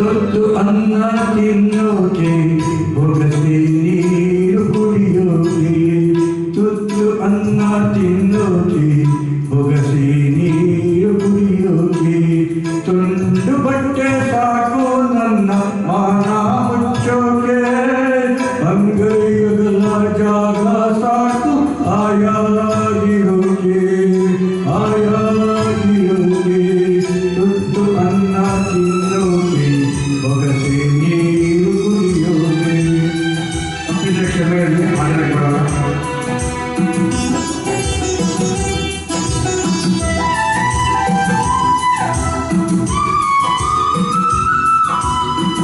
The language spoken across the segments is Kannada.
ತುತ್ತು ಅನ್ನ ತಿನ್ನೋಕೆ ಬೊಗಸೆ ನೀರು ಕುಡಿಯೋಕೆ ತುತ್ತು ಅನ್ನ ತಿನ್ನೋಕೆ ಬೊಗಸೆ ನೀರು ಕುಡಿಯೋಕೆ ತುಂಡು ಬಟ್ಟೆ ಸಾಕು ನನ್ನ ಮಾನ ಮುಚ್ಚೋಕೆ ಅಂಗೈಗಳ ಜಾಗ ಸಾಕು ಆಯಾಗಿರೋಕೆ ಆಯಾಗಿರೋಕೆ ತುತ್ತು ಅನ್ನ ತಿನ್ನೋಕೆ ಬೊಗಸೆ ನೀರು ಕುಡಿಯೋಕೆ ಅಪ್ಪಿದ ಕ್ಷಮೆಯಲ್ಲಿ ಹಾಡಿನ ಕೊಡೋಣ.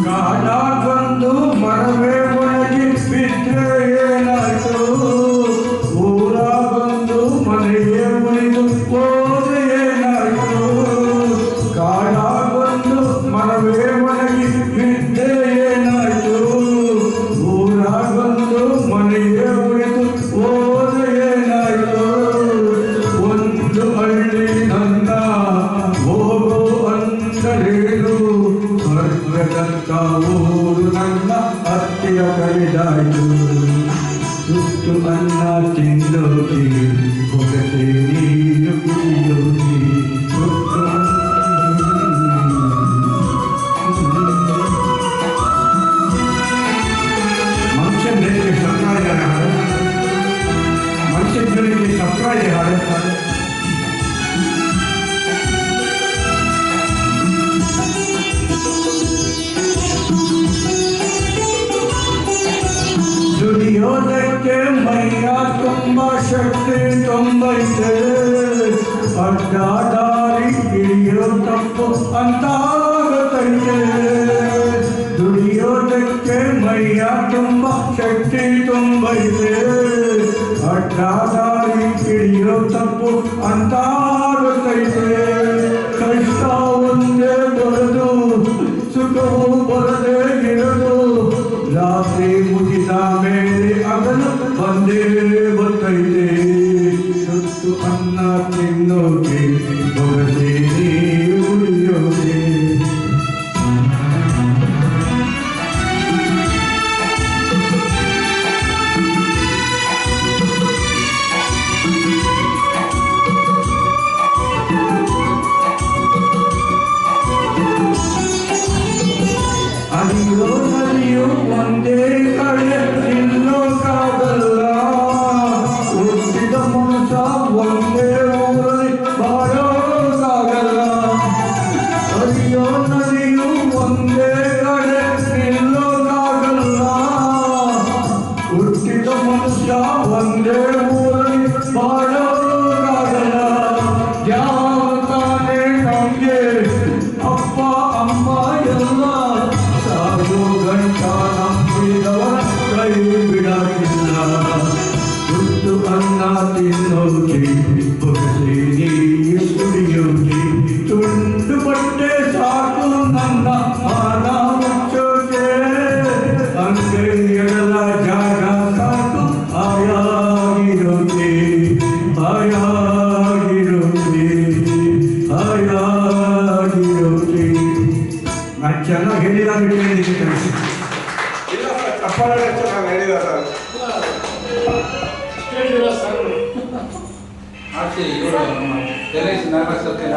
ಕಾಡಾಗೊಂದು ಮರವೇ ಒಣಗಿ ಬಿದ್ದರೆ ಏನಾಯ್ತು ಊರಾಗೊಂದು ಮನೆಯೇ ಉಳಿದು ಹೋದ್ರೆ ಏನಾಯ್ತು ಕಾಡಾಗೊಂದು ಮರವೇ ಒಣಗಿ ಬಿದ್ದರೆ ಏನಾಯ್ತು ಊರಾಗೊಂದು ಮನೆಯೇ ಉಳಿದು ಹೋದ್ರೆ ಏನಾಯ್ತು ಒಂದು ಹಳ್ಳಿ ನನ್ನ ಹೋಗೋ ಅಂದರೇನು ಸ್ವರ್ಗದಂತ ಊರು ನನ್ನ ಹತ್ತಿರ ಕಳೆದಾಯ್ತು ತುತ್ತು ಅನ್ನ ತಿನ್ನೋಕೆ ಬೊಗಸೆ ನೀರು ಕುಡಿಯೋಕೆ ತುತ್ತು ಮನುಷ್ಯ ಜನಕ್ಕೆ ಸಪ್ರಾಯ ಹಾಡು ಮನುಷ್ಯ ಜನಕ್ಕೆ ಸಪ್ರಾಯ ಹಾಡುತ್ತಾರೆ. ದುಡಿಯೋದಕ್ಕೆ ಮೈಯ ತುಂಬ ಶಕ್ತಿ ತುಂಬೈತೆ ಅಡ್ಡ ದಾರಿ ಹಿಡಿಯೋ ತಪ್ಪು ಅಂತ ಗೊತ್ತೈತೆ ದುಡಿಯೋದಕ್ಕೆ ಮೈಯ ತುಂಬ ಶಕ್ತಿ ತುಂಬೈತೆ ಅಡ್ಡ ದಾರಿ ಹಿಡಿಯೋ ತಪ್ಪು ಅಂತ ಗೊತ್ತೈತೆ ಕಷ್ಟ ಒಂದೇ ಬರದು ಸುಖವು ಬರದೇ ಇರದು ರಾತ್ರಿ ಮುಗಿದ ಮೇಲೆ ಅಗಲು ಬಂದೇ ಬರ್ತೈತೆ ತುತ್ತು ಅನ್ನ ತಿನ್ನೋಕೆ ಬೊಗಸೆ ನೀರು ಕುಡಿಯೋಕೆ ಅರಿಯೋ ನರಿಯೋ ಒಂದೇ ಕಡೆ ನಿಲ್ಲೋಕ್ಕಾಗಲ್ಲ ಹುಟ್ಟಿದ ಮನುಷ್ಯ ಒಂದೇ ಊರಲ್ಲಿ ಬಾಳೋಕ್ಕಾಗಲ್ಲ ಅರಿಯೋ ನರಿಯೋ ಒಂದೇ ಕಡೆ ನಿಲ್ಲೋಕ್ಕಾಗಲ್ಲ ಹುಟ್ಟಿದ ಮನುಷ್ಯ ಒಂದೇ ಊರಲ್ಲಿ ಬಾಳೋಕ್ಕಾಗಲ್ಲ ಯಾವ ತಾನೇ ನಮಗೆ ಅಪ್ಪ ಅಮ್ಮ ಎಲ್ಲ ಸಾಗೋ ಗಂಟ ನಂಬಿದವರ ಕೈ ಬಿಡಲಿಲ್ಲ ತುತ್ತು ಅನ್ನ ತಿನ್ನೋಕೆ ಬೊಗಸೆ ನೀರು ಕುಡಿಯೋಕೆ ತುಂಡು ಬಟ್ಟೆ ಸಾಕು ನನ್ನ ಮಾನ ಮುಚ್ಚೋಕೆ ಅಂಗೈಗಳ ಜಾಗ ಸಾಕು ಆಯಾಗಿರೋಕೆ ಆಯಾಗಿರೋಕೆ ಆಯಾಗಿರೋಕೆ. ನಾನು ಚೆನ್ನಾಗಿ ಹೇಳಿದ ಬಿಟ್ಟು ಕಳಿಸಿ ಇಲ್ಲ ಸರ್ ತಪ್ಪಾಗಿ ಚೆನ್ನಾಗಿ ಹೇಳಿದ sir actually you know, there is nervous okay.